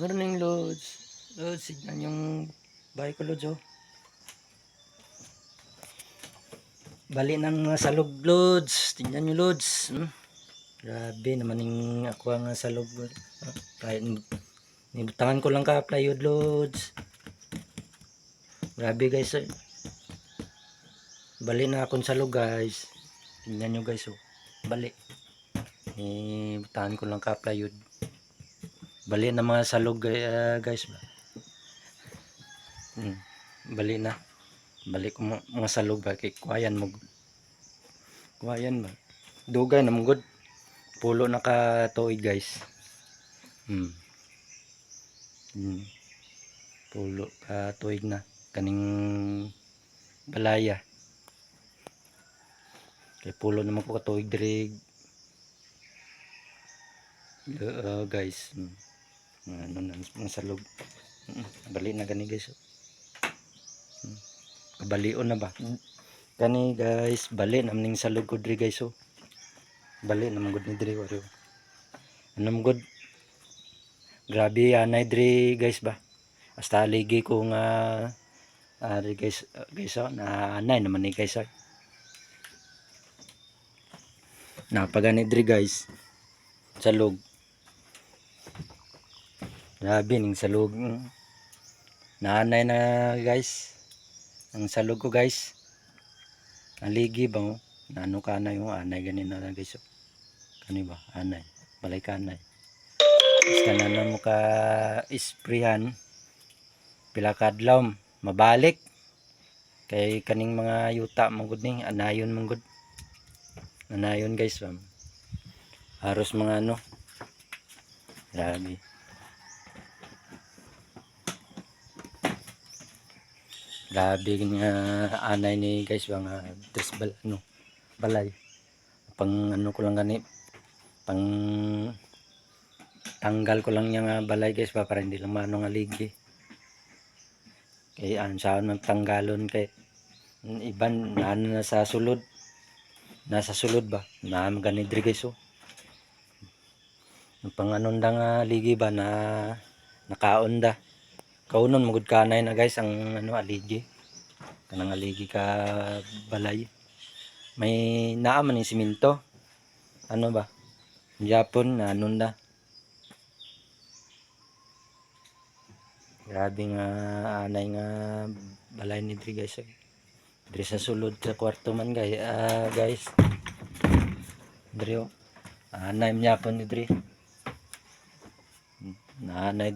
Morning, Lods. Lods, signan yung bahay ko, Lods, oh. Bali ng salog, Lods. Tingnan nyo, Lods. Grabe naman yung ako ang salog. Nibutangan ko lang ka plywood, Lods. Grabe, guys. Bali na akong salog, guys. Tingnan nyo, guys, oh. Bali. Nibutangan ko lang ka plywood. Bali na mga salog, guys. Bali na. Balik ko mga salog ba kay kuwayan mo. Kuwayan ba. Dugay na mong pulo na ka tuig, guys. Pulo ka tuig na kaning balaya. Kay pulo naman ko ka tuig diri. Guys. Ano na mga salog. Bali na gani, guys. Kabalion na ba? Kani, guys, bali naman ning salog ko diri, guys, oh. Bali naman gud ni diri waro. Anam gud. Grabe anay diri, guys ba. Hasta ligi ko nga guys, oh, na anay naman ni, guys. Napagani diri, guys. Salog. Grabe ning salog. Naanay na, guys. Ang salog ko, guys. Aligi ba, oh. Nano ka anay, oh. Anay ganin na, guys, oh. Kani ba? Anay. Balay ka anay. Basta na mo ka isprihan. Pila ka adlaw mabalik. Kay kaning mga yuta manggod ni. Anayon manggod. Anayon, guys. Haros mga ano. Grabe. Grabe nga anay ni, guys, mga balay. Pang ano ko lang gani, pang tanggal ko lang yung balay, guys, para hindi lang maano nga ligi. Kay saan man tanggalon kay iban ano na sa sulod. Nasa sulod ba? Na magani diri, guys, oh. Pang anon da nga ligi ba na nakaon da. Kaunon magud kanay na, guys, ang ano aligi. Kanang aligi ka balay. May naaman ni simento. Ano ba? Japon na anon da. Grabe nga anay nga balay ni diri, guys. Diri sa sulod sa kwarto man, guys. Diri, oh. Anay man yapon ni diri. Nanay